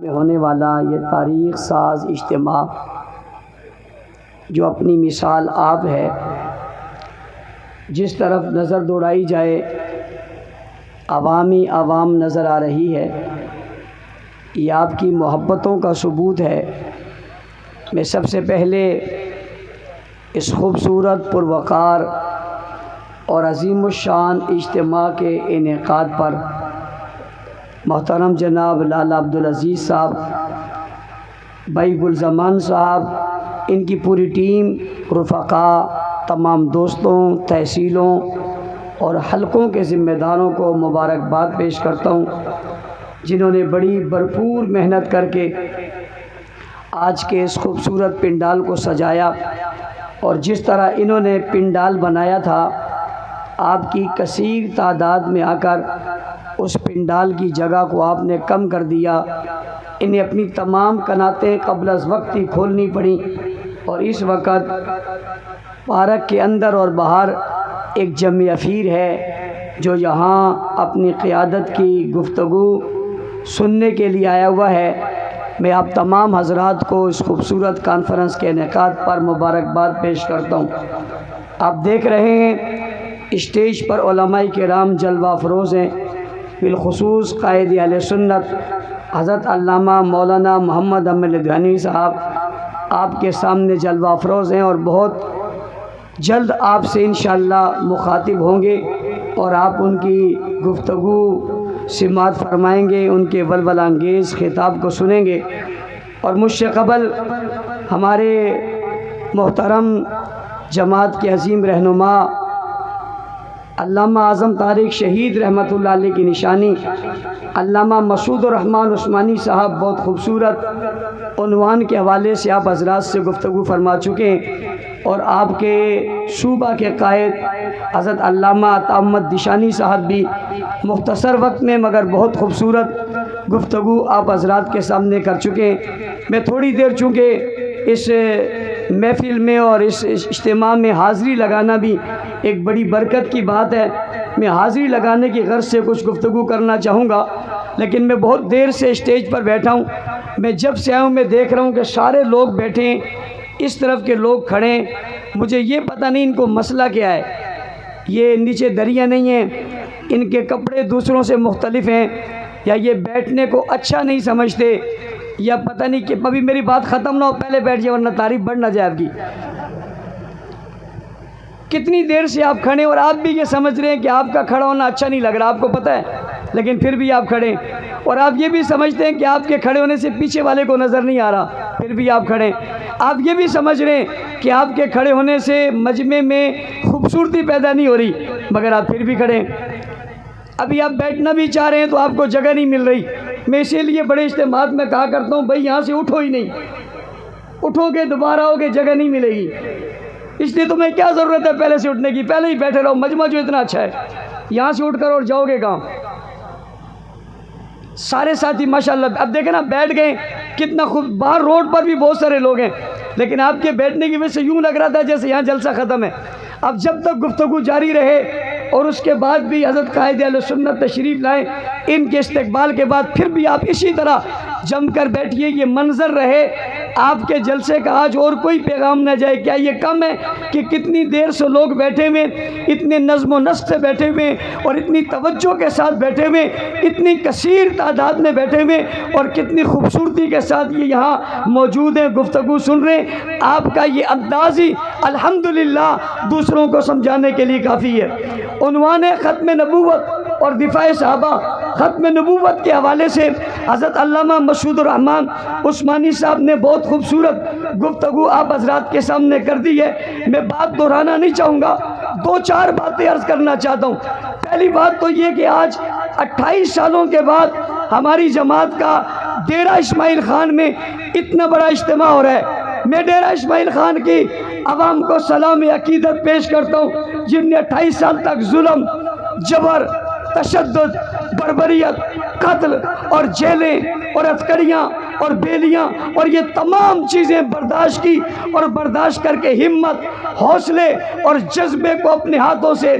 میں ہونے والا یہ تاریخ ساز اجتماع جو اپنی مثال آپ ہے، جس طرف نظر دوڑائی جائے عوام نظر آ رہی ہے، یہ آپ کی محبتوں کا ثبوت ہے۔ میں سب سے پہلے اس خوبصورت پروقار اور عظیم الشان اجتماع کے انعقاد پر محترم جناب لالا عبدالعزیز صاحب، بھائی گلزمان صاحب، ان کی پوری ٹیم، رفقاء، تمام دوستوں، تحصیلوں اور حلقوں کے ذمہ داروں کو مبارکباد پیش کرتا ہوں، جنہوں نے بڑی بھرپور محنت کر کے آج کے اس خوبصورت پنڈال کو سجایا، اور جس طرح انہوں نے پنڈال بنایا تھا، آپ کی کثیر تعداد میں آ کر اس پنڈال کی جگہ کو آپ نے کم کر دیا۔ انہیں اپنی تمام کناتیں قبل از وقت ہی کھولنی پڑیں، اور اس وقت پارک کے اندر اور باہر ایک جمع افیر ہے جو یہاں اپنی قیادت کی گفتگو سننے کے لیے آیا ہوا ہے۔ میں آپ تمام حضرات کو اس خوبصورت کانفرنس کے انعقاد پر مبارکباد پیش کرتا ہوں۔ آپ دیکھ رہے ہیں اسٹیج پر علماء کرام جلوہ افروز ہیں، بالخصوص قائد اہل سنت حضرت علامہ مولانا محمد احمد لدھیانوی صاحب آپ کے سامنے جلوہ افروز ہیں، اور بہت جلد آپ سے انشاءاللہ مخاطب ہوں گے اور آپ ان کی گفتگو سماعت فرمائیں گے، ان کے ولولہ انگیز خطاب کو سنیں گے۔ اور مجھ سے قبل ہمارے محترم جماعت کے عظیم رہنما علامہ اعظم طارق شہید رحمۃ اللہ علیہ کی نشانی علامہ مسعود الرحمن عثمانی صاحب بہت خوبصورت عنوان کے حوالے سے آپ حضرات سے گفتگو فرما چکے ہیں، اور آپ کے شعبہ کے قائد حضرت علامہ عطا محمد دشانی صاحب بھی مختصر وقت میں مگر بہت خوبصورت گفتگو آپ حضرات کے سامنے کر چکے ہیں۔ میں تھوڑی دیر، چونکہ اس محفل میں اور اس اجتماع میں حاضری لگانا بھی ایک بڑی برکت کی بات ہے، میں حاضری لگانے کی غرض سے کچھ گفتگو کرنا چاہوں گا، لیکن میں بہت دیر سے اسٹیج پر بیٹھا ہوں۔ میں جب سے آیا ہوں میں دیکھ رہا ہوں کہ سارے لوگ بیٹھے ہیں، اس طرف کے لوگ کھڑے ہیں، مجھے یہ پتہ نہیں ان کو مسئلہ کیا ہے۔ یہ نیچے دریا نہیں ہیں، ان کے کپڑے دوسروں سے مختلف ہیں، یا یہ بیٹھنے کو اچھا نہیں سمجھتے، یا پتہ نہیں کہ ابھی میری بات ختم نہ ہو پہلے بیٹھ جائے ورنہ تعریف بڑھ نہ جائے آپ کی۔ کتنی دیر سے آپ کھڑے ہیں اور آپ بھی یہ سمجھ رہے ہیں کہ آپ کا کھڑا ہونا اچھا نہیں لگ رہا، آپ کو پتہ ہے، لیکن پھر بھی آپ کھڑے ہیں، اور آپ یہ بھی سمجھتے ہیں کہ آپ کے کھڑے ہونے سے پیچھے والے کو نظر نہیں آ رہا، پھر بھی آپ کھڑے ہیں۔ آپ یہ بھی سمجھ رہے ہیں کہ آپ کے کھڑے ہونے سے مجمع میں خوبصورتی پیدا نہیں ہو رہی، مگر آپ پھر بھی کھڑے ہیں۔ ابھی آپ بیٹھنا بھی چاہ رہے ہیں تو آپ کو جگہ نہیں مل رہی۔ میں اسی لیے بڑے اجتماعات میں کہا کرتا ہوں، بھائی یہاں سے اٹھو ہی نہیں، اٹھو گے دوبارہ ہوگے جگہ نہیں ملے گی، اس لیے تمہیں کیا ضرورت ہے پہلے سے اٹھنے کی، پہلے ہی بیٹھے رہو، مجمع جو اتنا اچھا ہے، یہاں سے اٹھ کر اور جاؤ گے کہاں؟ سارے ساتھی ماشاءاللہ اب دیکھیں نا بیٹھ گئے، کتنا خوب، باہر روڈ پر بھی بہت سارے لوگ ہیں، لیکن آپ کے بیٹھنے کی وجہ سے یوں لگ رہا تھا جیسے یہاں جلسہ ختم ہے۔ اب جب تک گفتگو جاری رہے اور اس کے بعد بھی حضرت قائد اہل سنت تشریف لائیں، ان کے استقبال کے بعد پھر بھی آپ اسی طرح جم کر بیٹھیے، یہ منظر رہے آپ کے جلسے کا، آج اور کوئی پیغام نہ جائے۔ کیا یہ کم ہے کہ کتنی دیر سے لوگ بیٹھے ہوئے، اتنے نظم و نسق سے بیٹھے ہوئے اور اتنی توجہ کے ساتھ بیٹھے ہوئے، اتنی کثیر تعداد میں بیٹھے ہوئے اور کتنی خوبصورتی کے ساتھ یہ یہاں موجود ہیں، گفتگو سن رہے ہیں۔ آپ کا یہ انداز ہی الحمدللہ دوسروں کو سمجھانے کے لیے کافی ہے۔ عنوان ختم نبوت اور دفاع صحابہ، ختم نبوت کے حوالے سے حضرت علامہ مسعود الرحمن عثمانی صاحب نے بہت خوبصورت گفتگو آپ حضرات کے سامنے کر دی ہے۔ میں بات دہرانا نہیں چاہوں گا، دو چار باتیں عرض کرنا چاہتا ہوں۔ پہلی بات تو یہ کہ آج 28 سالوں کے بعد ہماری جماعت کا ڈیرہ اسماعیل خان میں اتنا بڑا اجتماع ہو رہا ہے۔ میں ڈیرہ اسماعیل خان کی عوام کو سلام عقیدت پیش کرتا ہوں، جن نے 28 سال تک ظلم، جبر، تشدد، بربریت، قتل اور جیلیں اور عسکریاں اور بیلیاں اور یہ تمام چیزیں برداشت کی، اور برداشت کر کے ہمت، حوصلے اور جذبے کو اپنے ہاتھوں سے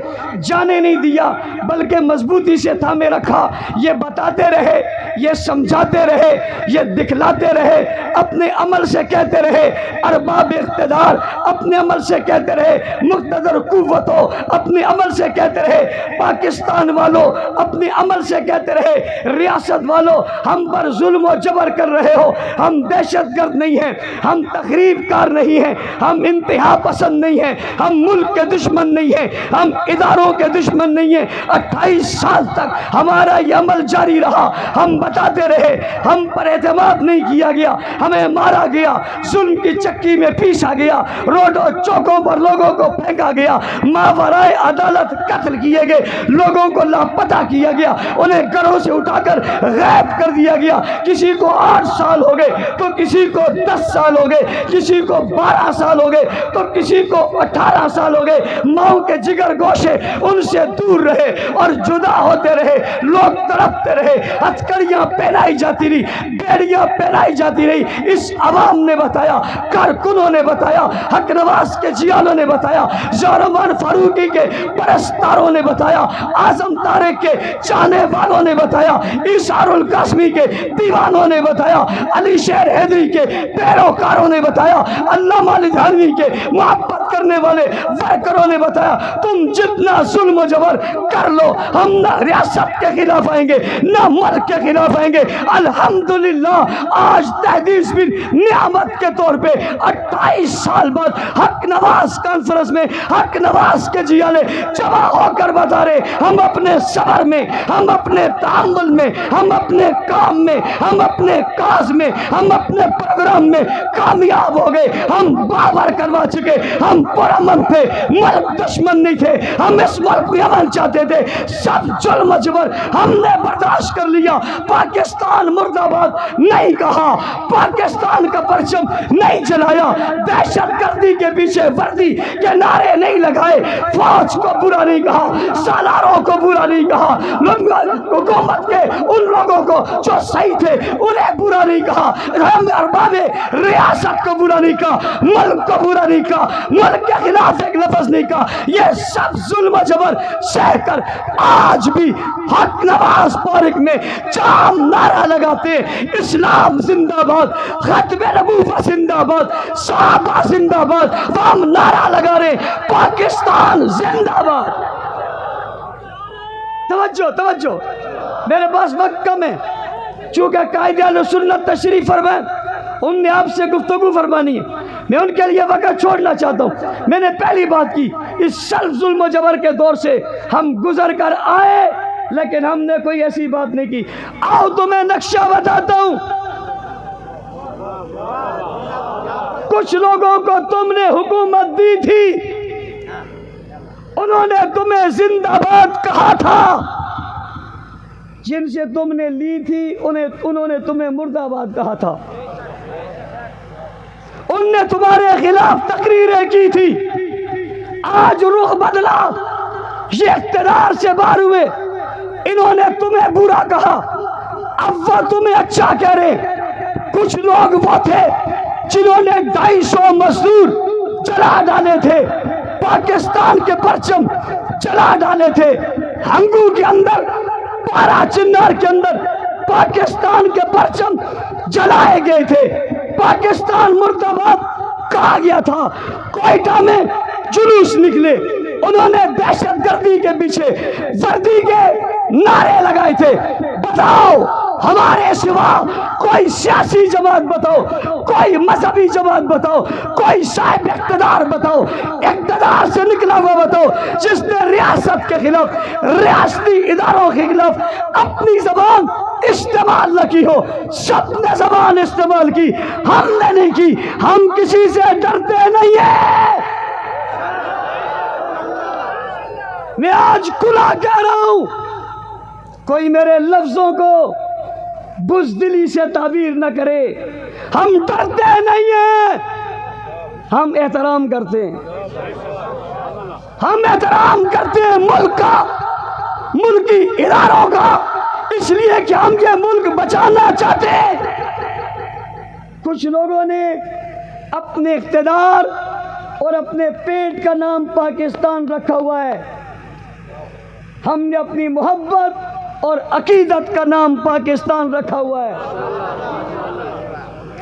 جانے نہیں دیا، بلکہ مضبوطی سے تھامے رکھا۔ یہ بتاتے رہے، یہ سمجھاتے رہے، یہ دکھلاتے رہے، اپنے عمل سے کہتے رہے، ارباب اقتدار اپنے عمل سے کہتے رہے، مقتدر قوتوں اپنے عمل سے کہتے رہے، پاکستان والوں اپنے عمل سے کہتے رہے، ریاست والوں ہم پر ظلم و جبر کر رہے ہو، ہم دہشت گرد نہیں ہیں، ہم تخریب کار نہیں ہیں، ہم انتہا پسند نہیں ہیں، ہم ملک کے دشمن نہیں ہیں، ہم اداروں کے دشمن نہیں ہیں۔ 28 سال تک ہمارا یہ عمل جاری رہا، ہم بتاتے رہے، ہم پر اعتماد نہیں کیا گیا، ہمیں مارا گیا، ظلم کی چکی میں پیسا گیا، روڈوں چوکوں پر لوگوں کو پھینکا گیا، ماورائے عدالت قتل کیے گئے، لوگوں کو لاپتہ کیا گیا، انہیں گھروں سے اٹھا کر غائب کر دیا گیا، کسی کو 8 سال ہو گئے تو کسی کو 10 سال ہو گئے، کسی کو 12 سال ہو گئے تو کسی کو 18 سال ہو گئے۔ ماؤں کے جگر گوشے ان سے دور رہے اور جدا ہوتے رہے، لوگ تڑپتے رہے، ہتھکڑیاں پہنائی جاتی رہی، بیڑیاں پہنائی جاتی رہی۔ اس عوام نے بتایا، کارکنوں نے بتایا، حق نواز کے جیالوں نے بتایا، زہرمان فاروقی کے پرستاروں نے بتایا، اعظم طارق کے چاہنے والوں نے بتایا، ایثار القاسمی کے دیوانوں نے بتایا، علی شیر حیدری کے پیروکاروں نے بتایا، علامہ لدھیانوی کے محبت کرنے والے ورکروں نے بتایا، تم جتنا ظلم و جبر کر لو، ہم نہ ریاست کے خلاف آئیں گے نہ ملک کے خلاف آئیں گے۔ الحمدللہ آج تحدیث بن نعمت کے طور پہ 28 سال بعد حق نواز کانفرنس میں حق نواز کے جیالے جمع ہو کر بتا رہے، ہم اپنے صبر میں، ہم اپنے تعامل میں، ہم اپنے کام میں، ہم اپنے کاز میں، ہم اپنے پروگرام میں کامیاب ہو گئے۔ ہم باور کروا چکے، ہم پرامن تھے، ملک دشمن نہیں تھے، ہم اس ملک میں امن چاہتے تھے، سب ظلم و جبر ہم نے برداشت کر لیا۔ پاکستان مرد آباد نہیں کہا، پاکستان کا پرچم نہیں جلایا، دہشت گردی کے پیچھے وردی کے نعرے نہیں لگائے، فوج کو برا نہیں کہا، سالاروں کو برا نہیں کہا، حکومت کے ان لوگوں کو جو صحیح تھے انہیں برا نہیں کہا، ہم ارباب ریاست کو برا نہیں کہا، ملک کو برا نہیں کہا، ملک کے خلاف ایک لفظ نہیں کہا۔ یہ سب ظلم و جبر سہ کر آج بھی حق نواز پارک میں جام نعرہ لگاتے، اسلام زندہ باد، ختم نبوت زندہ باد، صحابہ زندہ باد، ہم نعرہ لگا رہے پاکستان زندہ باد۔ توجہ توجہ، میرے پاس وقت کم ہے، چونکہ قائد اہل سنت تشریف فرمائیں، ان نے آپ سے گفتگو فرمانی ہے، میں ان کے لیے وقت چھوڑنا چاہتا ہوں۔ میں نے پہلی بات کی، اس سخت ظلم و جبر کے دور سے ہم گزر کر آئے، لیکن ہم نے کوئی ایسی بات نہیں کی۔ آؤ تمہیں نقشہ بتاتا ہوں، کچھ لوگوں کو تم نے حکومت دی تھی، انہوں نے تمہیں زندہ باد کہا تھا، جن سے تم نے لی تھی انہوں نے تمہیں مرد آباد کہا تھا، ان نے تمہارے خلاف تقریریں کی تھی۔ آج رخ بدلا، یہ اقتدار سے باہر ہوئے، انہوں نے تمہیں برا کہا، اب وہ تمہیں اچھا کہہ رہے۔ کچھ لوگ وہ تھے جنہوں نے 250 مزدور جلا ڈالے تھے، پاکستان کے پرچم جلا ڈالے تھے، ہنگو کے اندر، پارا چنار کے اندر پاکستان کے پرچم جلائے گئے تھے، پاکستان مرد آباد کہا گیا تھا، کوئٹہ میں جلوس نکلے، انہوں نے دہشت گردی کے پیچھے وردی کے نعرے لگائے تھے۔ بتاؤ ہمارے سوا کوئی سیاسی جماعت بتاؤ، کوئی مذہبی جماعت بتاؤ، کوئی صاحب اقتدار بتاؤ، اقتدار سے نکلا ہوا بتاؤ، جس نے ریاست کے خلاف، ریاستی اداروں کے خلاف اپنی زبان استعمال نہ کی ہو۔ سب نے زبان استعمال کی، ہم نے نہیں کی، ہم کسی سے ڈرتے نہیں ہیں۔ میں آج کھلا کہہ رہا ہوں، کوئی میرے لفظوں کو بزدلی سے تعبیر نہ کرے، ہم ڈرتے نہیں ہیں، ہم احترام کرتے ہیں، ہم احترام کرتے ہیں ملک کا، ملکی اداروں کا، اس لیے کہ ہم یہ ملک بچانا چاہتے ہیں۔ کچھ لوگوں نے اپنے اقتدار اور اپنے پیٹ کا نام پاکستان رکھا ہوا ہے، ہم نے اپنی محبت اور عقیدت کا نام پاکستان رکھا ہوا ہے۔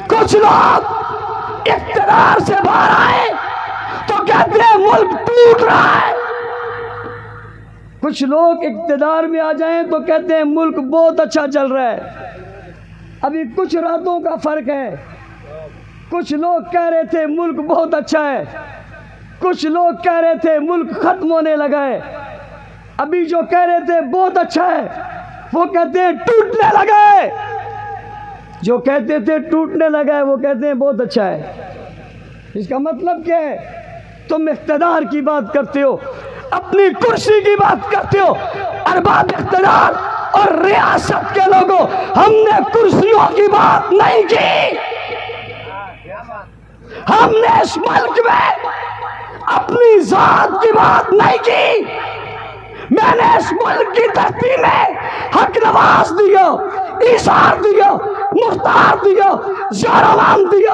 کچھ لوگ اقتدار سے باہر آئے تو کہتے ہیں ملک ٹوٹ رہا ہے، کچھ لوگ اقتدار میں آ جائیں تو کہتے ہیں ملک بہت اچھا چل رہا ہے۔ ابھی کچھ راتوں کا فرق ہے، کچھ لوگ کہہ رہے تھے ملک بہت اچھا ہے، کچھ لوگ کہہ رہے تھے ملک ختم ہونے لگا ہے۔ ابھی جو کہہ رہے تھے بہت اچھا ہے وہ کہتے ہیں ٹوٹنے لگا ہے، جو کہتے تھے ٹوٹنے لگا ہے وہ کہتے ہیں بہت اچھا ہے۔ اس کا مطلب کیا ہے؟ تم اقتدار کی بات کرتے ہو، اپنی کرسی کی بات کرتے ہو، ارباب اقتدار اور ریاست کے لوگوں، ہم نے کرسیوں کی بات نہیں کی، ہم نے اس ملک میں اپنی ذات کی بات نہیں کی۔ میں نے اس ملک کی دھرتی میں حق نواز دیا، ایثار دیا، مختار دیا، زہرمان دیا،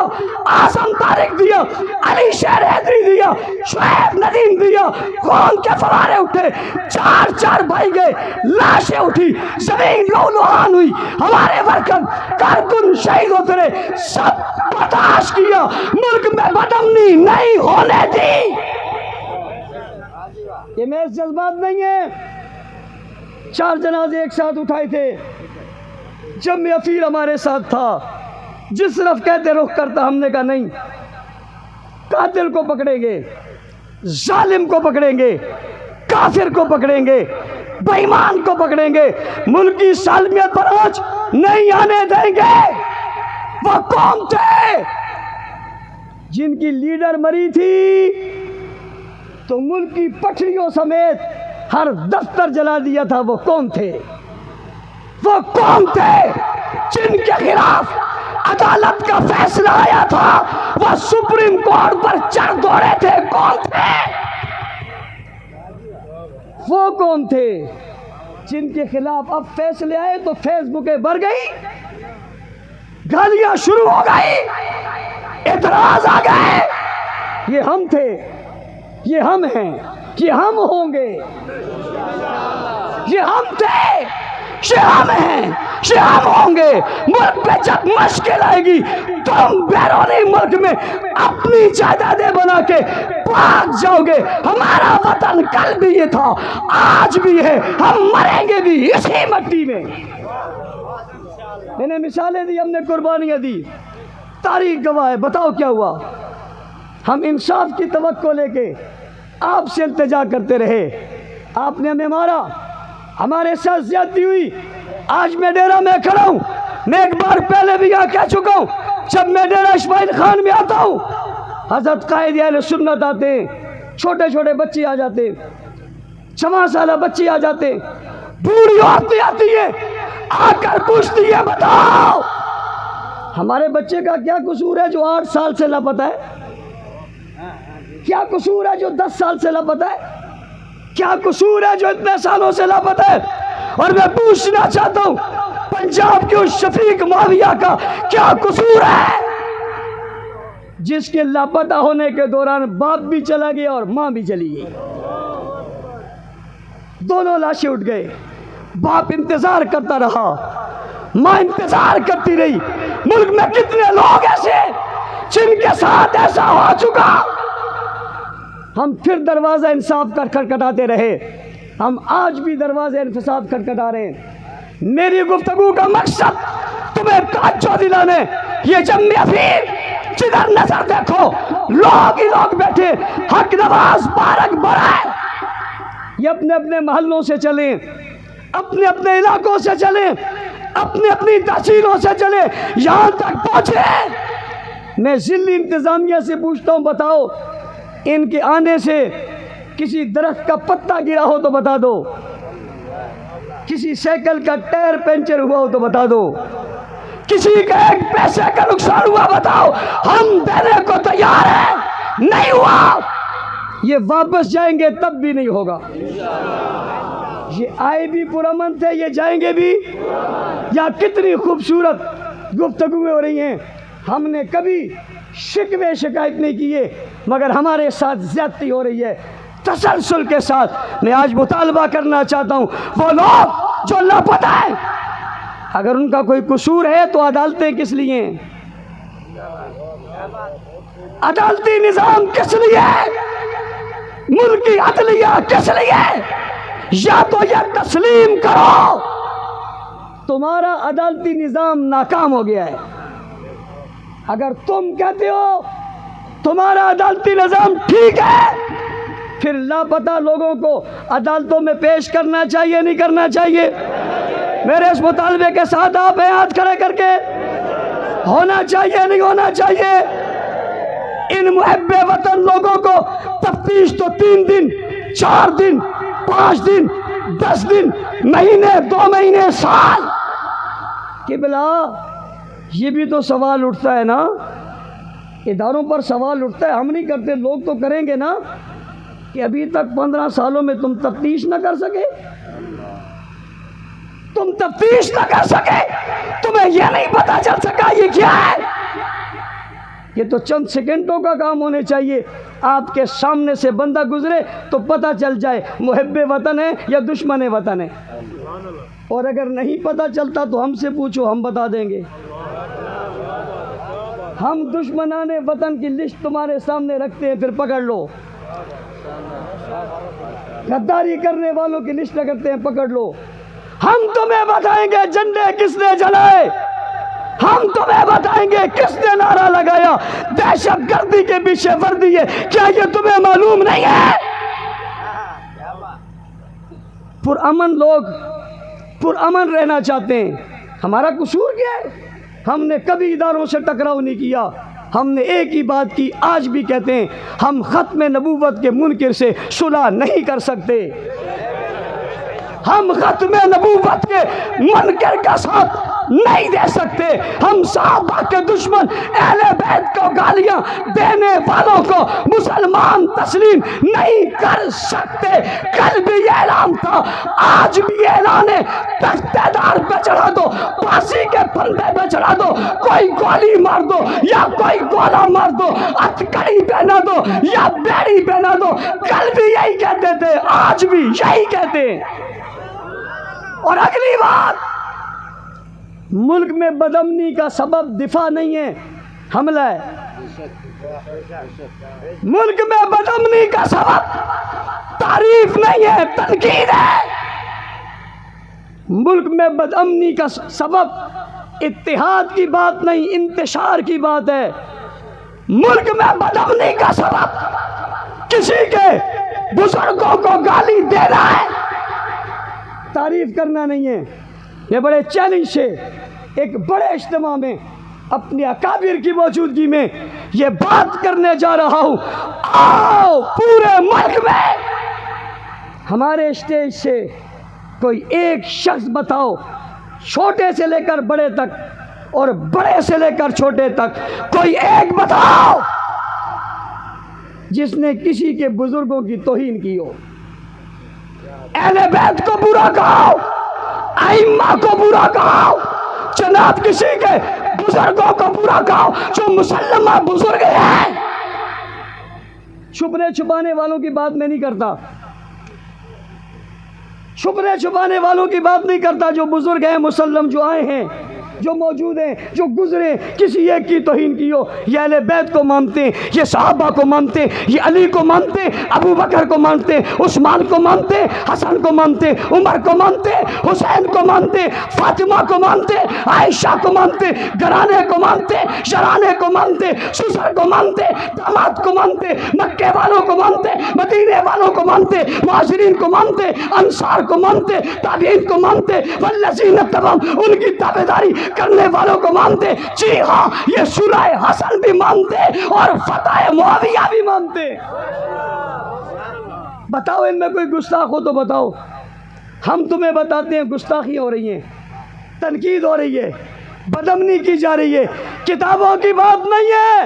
اعظم طارق دیا، علی شیر حیدری دیا، شعیب ندیم دیا، خون کے فوارے اٹھے، چار چار بھائی گئے، لاشیں اٹھی، زمین لہولہان ہوئی، ہمارے ورکر کارکن شہید ہوتے رہے، سب برداشت کیا، ملک میں بدامنی نہیں ہونے دی۔ یہ محض جذبات نہیں ہے۔ 4 جنازے ایک ساتھ اٹھائے تھے، جب میں افیر ہمارے ساتھ تھا، جس طرف کہتے رخ کرتا، ہم نے کہا نہیں، قاتل کو پکڑیں گے، ظالم کو پکڑیں گے، کافر کو پکڑیں گے، بے ایمان کو پکڑیں گے، ملک کی سالمیت پر آنچ نہیں آنے دیں گے۔ وہ کون تھے جن کی لیڈر مری تھی تو ملک کی پٹریوں سمیت ہر دفتر جلا دیا تھا؟ وہ کون تھے؟ وہ کون تھے جن کے خلاف عدالت کا فیصلہ آیا تھا وہ سپریم کورٹ پر چڑھ دوڑے تھے؟ کون تھے وہ؟ کون تھے جن کے خلاف اب فیصلے آئے تو فیس بکیں بھر گئی، گالیاں شروع ہو گئی، اعتراض آ گئے؟ یہ ہم تھے، یہ ہم ہیں، یہ ہم ہوں گے، یہ ہم تھے، یہ ہم ہیں، یہ ہم ہوں گے۔ ملک پہ جب مشکل آئے گی تم بیرونی ملک میں اپنی جائیدادیں بنا کے بھاگ جاؤ گے۔ ہمارا وطن کل بھی یہ تھا، آج بھی ہے، ہم مریں گے بھی اسی مٹی میں۔ میں نے مثالیں دی، ہم نے قربانیاں دی، تاریخ گواہ ہے۔ بتاؤ کیا ہوا؟ ہم انصاف کی توقع لے کے آپ سے التجا کرتے رہے، آپ نے ہمیں مارا، ہمارے ساتھ زیادتی ہوئی۔ آج میں ڈیرہ میں کھڑا ہوں، میں ایک بار پہلے بھی یہاں کہہ چکا ہوں، جب میں ڈیرہ اسماعیل خان میں آتا ہوں، حضرت قائد اہل سنت آتے ہیں، چھوٹے چھوٹے بچے آ جاتے، 6 سالہ بچے آ جاتے، بوڑھی عورتیں آتی ہیں، آ کر پوچھتی ہیں بتاؤ ہمارے بچے کا کیا قصور ہے جو 8 سال سے لاپتہ ہے؟ کیا قصور ہے جو 10 سال سے لاپتہ ہے؟ کیا قصور ہے جو اتنے سالوں سے لاپتہ ہے؟ اور میں پوچھنا چاہتا ہوں پنجاب کے اس شفیق معاویہ کا کیا قصور ہے جس کے لاپتہ ہونے کے دوران باپ بھی چلا گیا اور ماں بھی چلی گئی؟ دونوں لاشیں اٹھ گئے، باپ انتظار کرتا رہا، ماں انتظار کرتی رہی۔ ملک میں کتنے لوگ ایسے جن کے ساتھ ایسا ہو چکا؟ ہم پھر دروازہ انصاف کا کھٹکھٹاتے رہے، ہم آج بھی دروازہ انصاف کھٹکھٹا رہے ہیں۔ میری گفتگو کا مقصد تمہیں توجہ دلانے، یہ جم افیر جدھر نظر دیکھو لوگ ہی لوگ بیٹھے، حق نواز بارک برائے، یہ اپنے اپنے محلوں سے چلیں، اپنے اپنے علاقوں سے چلیں، اپنی اپنی تحصیلوں سے چلیں، یہاں تک پہنچے۔ میں ضلعی انتظامیہ سے پوچھتا ہوں بتاؤ ان کے آنے سے کسی درخت کا پتا گرا ہو تو بتا دو، کسی سائیکل کا ٹائر پنچر ہوا ہو تو بتا دو، کسی کا 1 پیسے کا نقصان ہوا بتاؤ، ہم دینے کو تیار ہیں۔ نہیں ہوا یہ واپس جائیں گے تب بھی نہیں ہوگا۔ یہ آئے بھی پرامن تھے، یہ جائیں گے بھی۔ یا کتنی خوبصورت گفتگویں ہو رہی ہیں، ہم نے کبھی شکوے شکایت نہیں کیے، مگر ہمارے ساتھ زیادتی ہو رہی ہے تسلسل کے ساتھ۔ میں آج مطالبہ کرنا چاہتا ہوں، وہ لوگ جو لاپتہ ہیں، اگر ان کا کوئی قصور ہے تو عدالتیں کس لیے ہیں؟ عدالتی نظام کس لیے ہے؟ ملکی عدلیہ کس لیے ہے؟ یا تو یہ تسلیم کرو تمہارا عدالتی نظام ناکام ہو گیا ہے۔ اگر تم کہتے ہو تمہارا عدالتی نظام ٹھیک ہے، پھر لاپتہ لوگوں کو عدالتوں میں پیش کرنا چاہیے نہیں کرنا چاہیے؟ میرے اس مطالبے کے ساتھ آپ ہاتھ کھڑے کر کے ہونا چاہیے نہیں ہونا چاہیے؟ ان محب وطن لوگوں کو تفتیش تو 3 دن 4 دن 5 دن 10 دن مہینے 2 مہینے سال قبلہ، یہ بھی تو سوال اٹھتا ہے نا، اداروں پر سوال اٹھتا ہے، ہم نہیں کرتے، لوگ تو کریں گے نا، کہ ابھی تک 15 سالوں میں تم تفتیش نہ کر سکے، تم تفتیش نہ کر سکے، تمہیں یہ نہیں پتا چل سکا یہ کیا ہے؟ یہ تو چند سیکنڈوں کا کام ہونے چاہیے، آپ کے سامنے سے بندہ گزرے تو پتہ چل جائے محب وطن ہے یا دشمن وطن ہے، اور اگر نہیں پتہ چلتا تو ہم سے پوچھو، ہم بتا دیں گے۔ ہم دشمنان وطن کی لسٹ تمہارے سامنے رکھتے ہیں، پھر پکڑ لو۔ غداری کرنے والوں کی لسٹ رکھتے ہیں، پکڑ لو۔ ہم تمہیں بتائیں گے جھنڈے کس نے جلائے، ہم تمہیں بتائیں گے کس نے نعرہ لگایا دہشت گردی کے پیچھے وردی ہے، کیا یہ تمہیں معلوم نہیں ہے؟ پرامن لوگ پرامن رہنا چاہتے ہیں، ہمارا قصور کیا ہے؟ ہم نے کبھی اداروں سے ٹکراؤ نہیں کیا، ہم نے ایک ہی بات کی، آج بھی کہتے ہیں، ہم ختم نبوت کے منکر سے صلح نہیں کر سکتے، ہم ختم نبوت کے منکر کا ساتھ نہیں دے سکتے، ہم صحابہ کے دشمن اہل بیت کو گالیاں دینے والوں کو مسلمان تسلیم نہیں کر سکتے۔ کل بھی یہ اعلان تھا، آج بھی یہ اعلان ہے، تختہ دار پہ چڑھا دو، پھانسی کے پھندے پہ چڑھا دو، کوئی گولی مار دو یا کوئی گولا مار دو، ہتھکڑی پہنا دو یا بیڑی پہنا دو، کل بھی یہی کہتے تھے، آج بھی یہی کہتے ہیں۔ اور اگلی بات، ملک میں بدامنی کا سبب دفاع نہیں ہے، حملہ ہے۔ ملک میں بدامنی کا سبب تعریف نہیں ہے، تنقید ہے۔ ملک میں بدامنی کا سبب اتحاد کی بات نہیں، انتشار کی بات ہے۔ ملک میں بدامنی کا سبب کسی کے بزرگوں کو گالی دینا ہے، تعریف کرنا نہیں ہے۔ یہ بڑے چیلنج سے ایک بڑے اجتماع میں اپنے اکابر کی موجودگی میں یہ بات کرنے جا رہا ہوں، آؤ پورے ملک میں ہمارے اسٹیج سے کوئی ایک شخص بتاؤ، چھوٹے سے لے کر بڑے تک اور بڑے سے لے کر چھوٹے تک، کوئی ایک بتاؤ جس نے کسی کے بزرگوں کی توہین کی ہو۔ اہل بیت کو برا کہو، ائمہ کو برا کہو، جناب کسی کے بزرگوں کو برا کہو جو مسلمہ بزرگ ہیں۔ چھپنے چھپانے والوں کی بات میں نہیں کرتا، چھپنے چھپانے والوں کی بات نہیں کرتا، جو بزرگ ہیں مسلم، جو آئے ہیں، جو موجود ہیں، جو گزرے، کسی ایک کی توہین کی ہو۔ یہ اہل بیت کو مانتے ہیں، یہ صحابہ کو مانتے ہیں، یہ علی کو مانتے ہیں، ابو بکر کو مانتے ہیں، عثمان کو مانتے ہیں، حسن کو مانتے ہیں، عمر کو مانتے ہیں، حسین کو مانتے ہیں، فاطمہ کو مانتے ہیں، عائشہ کو مانتے ہیں، گھرانے کو مانتے ہیں، شرانے کو مانتے ہیں، سسر کو مانتے ہیں، داماد کو مانتے ہیں، مکے والوں کو مانتے ہیں، مدینے والوں کو مانتے ہیں، مہاجرین کو مانتے ہیں، انصار کو مانتے ہیں، تابعین کو مانتے ہیں، والذین اتبعوہم ان کی تابعداری کرنے والوں کو مانتے۔ جی ہاں، یہ صلح حسن بھی مانتے اور فتح معاویہ بھی مانتے۔ بتاؤ ان میں کوئی گستاخ ہو تو بتاؤ، ہم تمہیں بتاتے ہیں گستاخی ہو رہی ہے، تنقید ہو رہی ہے، بدامنی کی جا رہی ہے، کتابوں کی بات نہیں ہے۔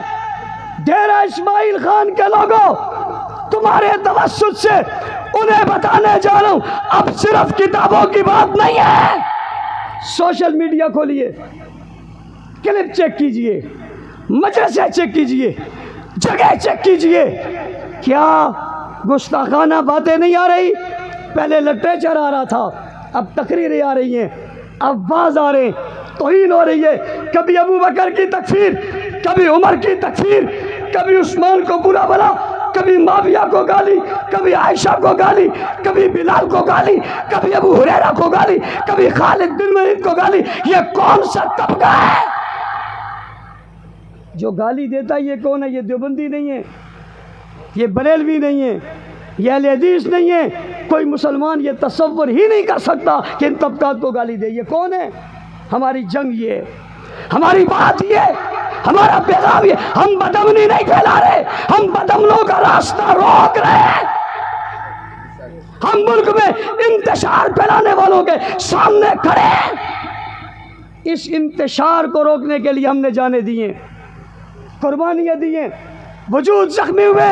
ڈیرہ اسماعیل خان کے لوگوں، تمہارے توسط سے انہیں بتانے جا رہا ہوں، اب صرف کتابوں کی بات نہیں ہے۔ سوشل میڈیا کھولیے، کلپ چیک کیجئے، مجلسیں چیک کیجئے، جگہ چیک کیجئے، کیا گستاخانہ باتیں نہیں آ رہی؟ پہلے لٹریچر آ رہا تھا، اب تقریریں آ رہی ہیں، اب باز آ رہے ہیں، توہین ہو رہی ہے، کبھی ابو بکر کی تکفیر، کبھی عمر کی تکفیر، کبھی عثمان کو برا بلا، کبھی معاویہ کو گالی، کبھی عائشہ کو گالی، کبھی بلال کو گالی، کبھی ابو ہریرہ کو گالی، کبھی خالد بن ولید کو گالی۔ یہ کون سا طبقہ ہے جو گالی دیتا ہے؟ یہ کون ہے؟ یہ دیوبندی نہیں ہے، یہ بریلوی نہیں ہے، یہ اہل حدیث نہیں ہے۔ کوئی مسلمان یہ تصور ہی نہیں کر سکتا کہ ان طبقات کو گالی دے۔ یہ کون ہے؟ ہماری جنگ یہ ہے، ہماری بات یہ ہے، ہمارا پیغام یہ۔ ہم بدامنی نہیں پھیلا رہے، ہم بدامنوں کا راستہ روک رہے ہیں۔ ہم ملک میں انتشار پھیلانے والوں کے سامنے کھڑے ہیں۔ اس انتشار کو روکنے کے لیے ہم نے جانیں دی ہیں، قربانیاں دی ہیں، وجود زخمی ہوئے،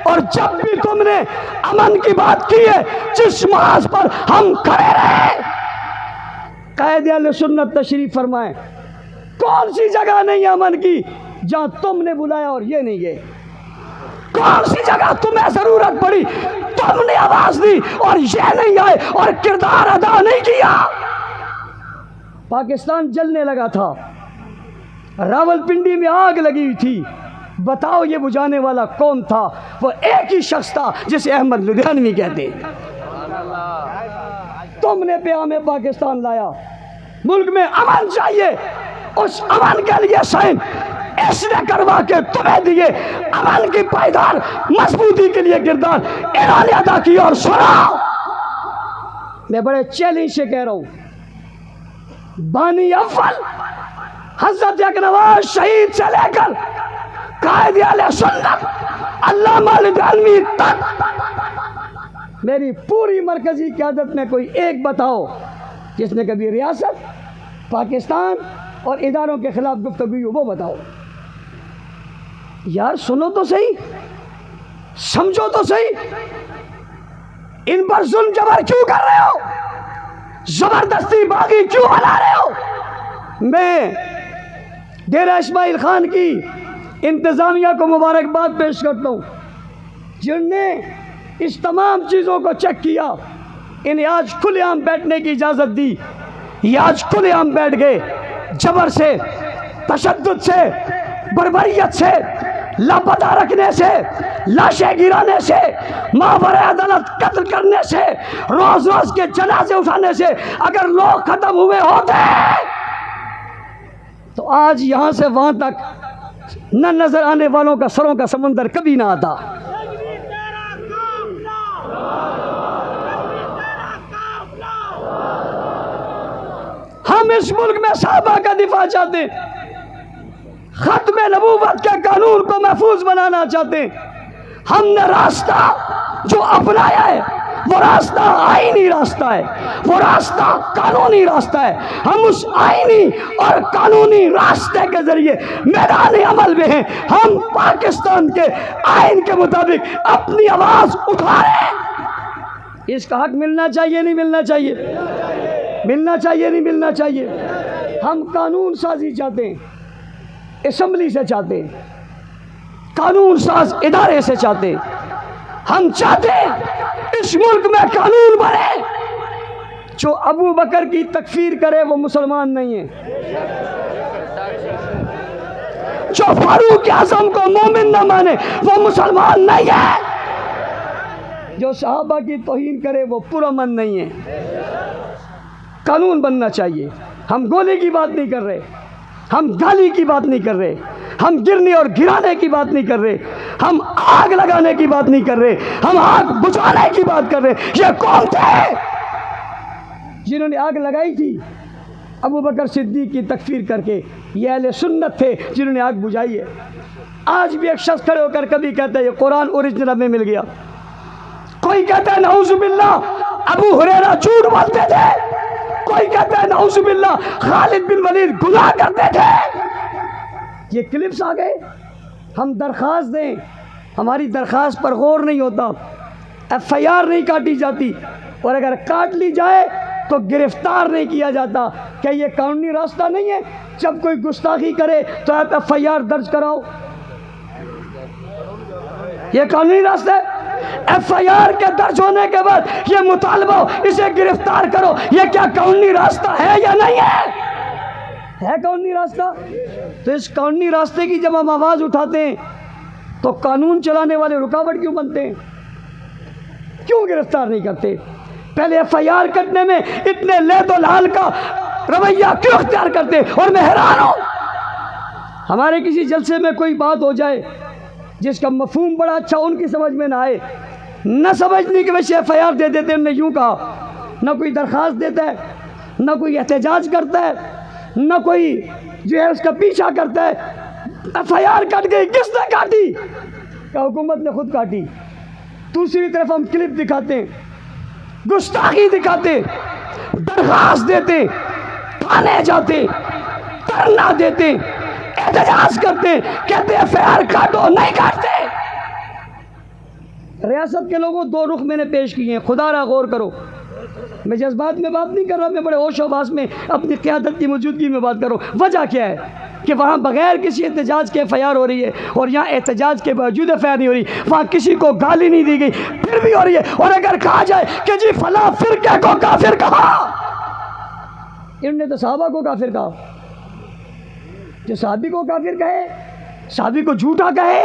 اور جب بھی تم نے امن کی بات کی ہے، جس محاذ پر ہم کھڑے رہے، قائد اہل سنت تشریف فرمائیں، کون سی جگہ نہیں امن کی جہاں تم نے بلایا اور یہ نہیں گئے؟ کون سی جگہ تمہیں ضرورت پڑی، تم نے آواز دی اور یہ نہیں آئے اور کردار ادا نہیں کیا؟ پاکستان جلنے لگا تھا، راولپنڈی میں آگ لگی ہوئی تھی، بتاؤ یہ بجھانے والا کون تھا؟ وہ ایک ہی شخص تھا جسے احمد لدھیانوی کہتے ہیں۔ تم نے پیام پاکستان لایا، ملک میں امن چاہیے، اس امن کے لیے سائن اس نے کروا کے تمہیں دیے، امن کی پائیدار مضبوطی کے لیے کردار انہوں نے ادا کیا۔ اور سنو، میں بڑے چیلنج سے کہہ رہا ہوں، بانی اول حضرت اکنواز شہید سے لے کر قائد اہل سنت علامہ لدھیانوی تک، میری پوری مرکزی قیادت میں کوئی ایک بتاؤ جس نے کبھی ریاست، پاکستان اور اداروں کے خلاف گفتگو ہو، وہ بتاؤ۔ یار سنو تو صحیح، سمجھو تو صحیح، ان پر ظلم جبر کیوں کر رہے ہو؟ زبردستی باغی کیوں بنا رہے ہو؟ میں ڈیرہ اسماعیل خان کی انتظامیہ کو مبارکباد پیش کرتا ہوں، جن نے اس تمام چیزوں کو چیک کیا، انہیں آج کھلے عام بیٹھنے کی اجازت دی۔ یہ آج کھلے عام بیٹھ گئے، جبر سے، تشدد سے، بربریت سے، لاپتہ رکھنے سے، لاشیں گرانے سے، ماورائے عدالت قتل کرنے سے، روز روز کے جنازے اٹھانے سے اگر لوگ ختم ہوئے ہوتے تو آج یہاں سے وہاں تک نہ نظر آنے والوں کا سروں کا سمندر کبھی نہ آتا۔ ہم اس ملک میں صحابہ کا دفاع چاہتے ہیں، ختم نبوت کے قانون کو محفوظ بنانا چاہتے ہیں۔ ہم نے راستہ جو اپنایا ہے وہ راستہ آئینی راستہ ہے، وہ راستہ قانونی راستہ ہے۔ ہم اس آئینی اور قانونی راستے کے ذریعے میدان عمل میں ہیں۔ ہم پاکستان کے آئین کے مطابق اپنی آواز اٹھا رہے ہیں۔ اس کا حق ملنا چاہیے نہیں ملنا چاہیے؟ ملنا چاہیے نہیں ملنا چاہیے؟ ہم قانون سازی چاہتے ہیں، اسمبلی سے چاہتے ہیں، قانون ساز ادارے سے چاہتے ہیں۔ ہم چاہتے ہیں اس ملک میں قانون بنے، جو ابو بکر کی تکفیر کرے وہ مسلمان نہیں ہے، جو فاروق اعظم کو مومن نہ مانے وہ مسلمان نہیں ہے، جو صحابہ کی توہین کرے وہ پرامن نہیں ہے۔ قانون بننا چاہیے۔ ہم گولی کی بات نہیں کر رہے، ہم گالی کی بات نہیں کر رہے، ہم گرنے اور گرانے کی بات نہیں کر رہے، ہم آگ لگانے کی بات نہیں کر رہے، ہم آگ بجھانے کی بات کر رہے۔ یہ کون تھے جنہوں نے آگ لگائی تھی؟ ابو بکر صدیق کی تکفیر کر کے۔ یہ اہل سنت تھے جنہوں نے آگ بجھائی ہے۔ آج بھی ایک شخص کھڑے ہو کر کبھی کہتا ہے یہ قرآن اوریجنل میں مل گیا، کوئی کہتا ہے نعوذ باللہ ابو ہریرہ جھوٹ بولتے تھے، کوئی کہتا ہے نعوذ باللہ خالد بن ولید گناہ کرتے تھے۔ یہ کلپس آ گئے، ہم درخواست دیں، ہماری درخواست پر غور نہیں ہوتا، ایف آئی آر نہیں کاٹی جاتی، اور اگر کاٹ لی جائے تو گرفتار نہیں کیا جاتا۔ کیا یہ قانونی راستہ نہیں ہے؟ جب کوئی گستاخی کرے تو ایف آئی آر درج کراؤ، یہ قانونی راستہ ہے؟ ایف آئی آر کے درج ہونے کے بعد یہ مطالبہ ہو اسے گرفتار کرو، یہ کیا قانونی راستہ ہے یا نہیں ہے قانونی راستہ؟ تو اس قانونی راستے کی جب ہم آواز اٹھاتے ہیں تو قانون چلانے والے رکاوٹ کیوں بنتے ہیں؟ کیوں گرفتار نہیں کرتے؟ پہلے ایف آئی آر کرنے میں اتنے لید و لال کا رویہ کیوں اختیار کرتے؟ اور میں حیران ہوں، ہمارے کسی جلسے میں کوئی بات ہو جائے جس کا مفہوم بڑا اچھا ان کی سمجھ میں نہ آئے، نہ سمجھنے کی وجہ سے ایف آئی آر دے دیتے، انہوں نے یوں کہا، نہ کوئی درخواست دیتا ہے، نہ کوئی احتجاج کرتا ہے، نہ کوئی جو ہے اس کا پیچھا کرتا ہے۔ ایف آئی آر کٹ گئی، کس نے کاٹی؟ کہ حکومت نے خود کاٹی۔ دوسری طرف ہم کلپ دکھاتے ہیں، گستاخی دکھاتے، درخواست دیتے، تھانے جاتے، دھرنا دیتے، احتجاج کرتے، کہتے ایف آئی آر کاٹو، نہیں کاٹتے۔ ریاست کے لوگوں دو رخ میں نے پیش کیے ہیں، خدا را غور کرو۔ میں جذبات میں بات نہیں کر رہا، میں بڑے ہوش و حواس میں اپنی قیادت کی موجودگی میں بات کر رہا ہوں۔ وجہ کیا ہے کہ وہاں بغیر کسی احتجاج کے ایف آئی آر ہو رہی ہے، اور یہاں احتجاج کے باوجود ایف آئی آر نہیں ہو رہی۔ وہاں کسی کو گالی نہیں دی گئی، پھر بھی ہو رہی ہے۔ اور اگر کہا جائے کہ جی فلاں فرقے کو کافر کہا، انہوں نے تو صحابہ کو کافر کہا، جو صحابی کو کافر کہے، صحابی کو جھوٹا کہے،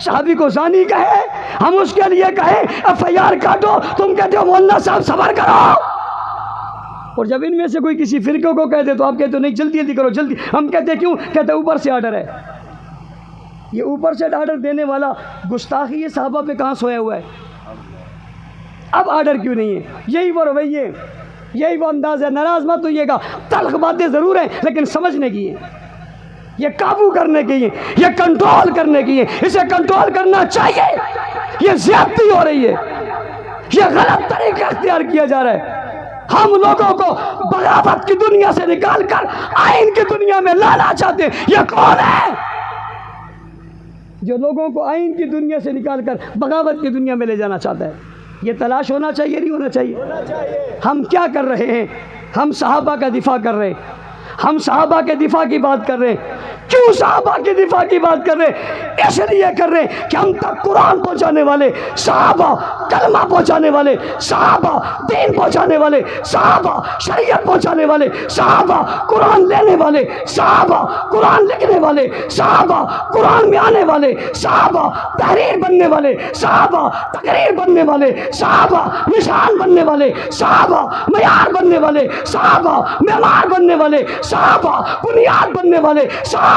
صحابی کو زانی کہے، ہم اس کے لیے کہیں ایف آئی آر کاٹو، تم کہتے ہو مولانا صاحب صبر کرو۔ اور جب ان میں سے کوئی کسی فرقے کو کہتے تو آپ کہتے ہو نہیں جلدی جلدی کرو جلدی، ہم کہتے کیوں؟ کہتے اوپر سے آرڈر ہے۔ یہ اوپر سے آرڈر دینے والا گستاخی یہ صحابہ پہ کہاں سویا ہوا ہے؟ اب آرڈر کیوں نہیں ہے؟ یہی وہ رویے، یہی وہ انداز ہے۔ ناراض مت ہوئیے گا، تلخ باتیں ضرور ہیں لیکن سمجھنے کی ہیں، یہ قابو کرنے کی ہیں، یہ کنٹرول کرنے کی ہیں، اسے کنٹرول کرنا چاہیے۔ یہ زیادتی ہو رہی ہے، یہ غلط طریقہ اختیار کیا جا رہا ہے۔ ہم لوگوں کو بغاوت کی دنیا سے نکال کر آئین کی دنیا میں لانا چاہتے ہیں۔ یہ کون ہے جو لوگوں کو آئین کی دنیا سے نکال کر بغاوت کی دنیا میں لے جانا چاہتا ہے؟ یہ تلاش ہونا چاہیے، نہیں ہونا چاہیے؟ ہم کیا کر رہے ہیں؟ ہم صحابہ کا دفاع کر رہے ہیں، ہم صحابہ کے دفاع کی بات کر رہے ہیں۔ کیوں صحابہ کی دفاع کی بات کر رہے ہیں؟ اس لیے کر رہے ہیں کہ ہم تک قرآن پہنچانے والے صحابہ، کلمہ پہنچانے والے صحابہ، دین پہنچانے والے صحابہ، شریعت پہنچانے والے صحابہ، قرآن لینے والے صحابہ، قرآن لکھنے والے صحابہ، قرآن میں آنے والے صحابہ، تحریر بننے والے صحابہ، تقریر بننے والے صحابہ، نشان بننے والے صحابہ، معیار بننے والے صحابہ، معمار بننے والے صحابہ، بنیاد بننے والے صحابہ،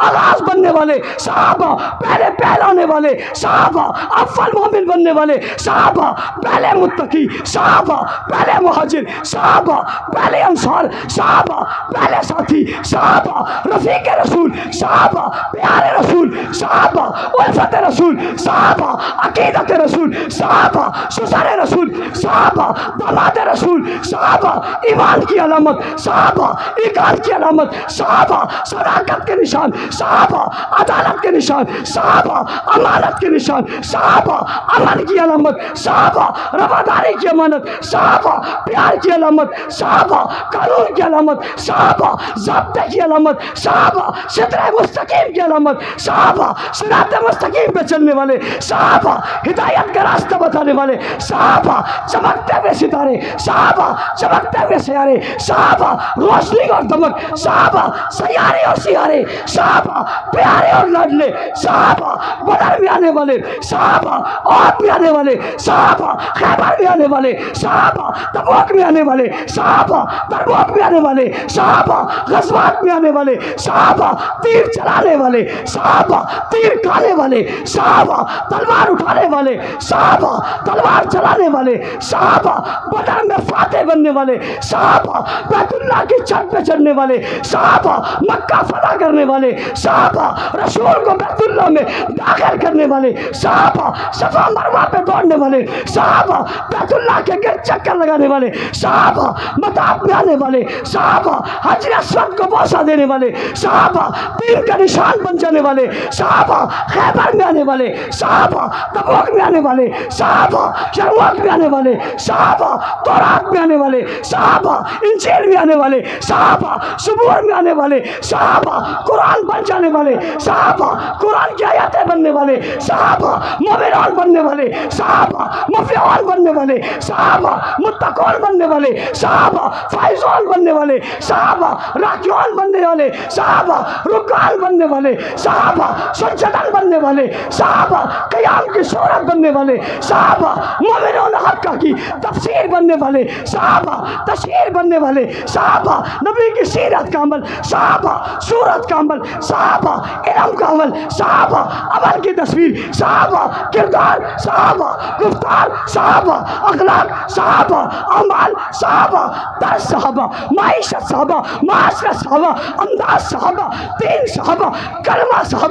آغاز بننے والے صحابہ، پہلے پہلانے والے صحابہ، اول مومن بننے والے صحابہ، پہلے متقی صحابہ، پہلے مہاجر صحابہ، پہلے انصار صحابہ، پہلے ساتھی صحابہ، رفیق رسول صحابہ، پیارے رسول صحابہ، الفت رسول صحابہ، عقیدت رسول صحابہ، سسر رسول صحابہ، داماد رسول صحابہ، ایمان کی علامت صحابہ، ایمان کی علامت صحابہ، صداقت کے نشان صحابہ، عدالت کے نشان صحابہ، امانت کے نشان صحابہ، امن کی علامت صحابہ، رواداری کی امانت صحابہ، پیار کی علامت صحابہ، قانون کی علامت صحابہ، ضابطے کی علامت صحابہ، سترہ مستقیم کی علامت صحابہ، صراط مستقیم پہ چلنے والے صحابہ، ہدایت کا راستہ بتانے والے صحابہ، چمکتے ہوئے ستارے صحابہ، چمکتے ہوئے سیارے صحابہ، روشنی اور دمک صحابہ، سیارے اور سیارے صحابہ، پیارے اور لاڈلے صحابہ، بدر میں آنے والے صحابہ، عہد میں آنے والے صحابہ، خیبر میں آنے والے صحابہ، تبوک میں آنے والے صحابہ، تبوک میں آنے والے صحابہ، غزوات میں آنے والے صحابہ، تیر چلانے والے صحابہ، تیر کھانے والے صحابہ، تلوار اٹھانے والے صحابہ، تلوار چلانے والے صحابہ، بدر میں فاتح بننے والے صحابہ، بیت اللہ کی چھت پہ چڑھنے والے صحابہ، مکہ فتح کرنے والے صحابہ، رسول کو بیت اللہ میں داخل کرنے والے صحابہ، صفا مروہ پہ دوڑنے والے صحابہ، بیت اللہ کے گرد چکر لگانے والے صحابہ، مطاف میں آنے والے صحابہ، حجر اسود کو بوسہ دینے والے صحابہ، دین کا نشان بن جانے والے صحابہ، خیبر میں آنے والے صحابہ، تبوک میں آنے والے صحابہ، یرموک میں آنے والے صحابہ، تورات میں آنے والے صحابہ، انجیل میں آنے والے صحابہ، صحابہ صبح میں آنے والے، صحابہ قرآن بن جانے والے، صحابہ قرآن کی آیاتیں بننے والے، صحابہ مومنان بننے والے، صحابہ مفلحون بننے والے، صحابہ متقون بننے والے، صحابہ فائزون بننے والے، صحابہ راکعون بننے والے، صحابہ رکعان بننے والے، صحابہ سجدن بننے والے، صحابہ قیام کی صورت بننے والے، صحابہ مومنون حقہ کی تفسیر بننے والے، صحابہ تشہیر بننے والے، صحابہ نبی کی سیرت کا عمل، صحابہ صورت کا عمل، صحابہ علم کا عمل، صحابہ عمل کی تصویر، صحابہ کردار، صحابہ گفتار، صحابہ اخلاق، صحابہ اعمال، صحابہ درس، صحابہ معیشت، صحابہ معاشرت، صحابہ انداز، صحابہ دین، صحابہ کلمہ، صحابہ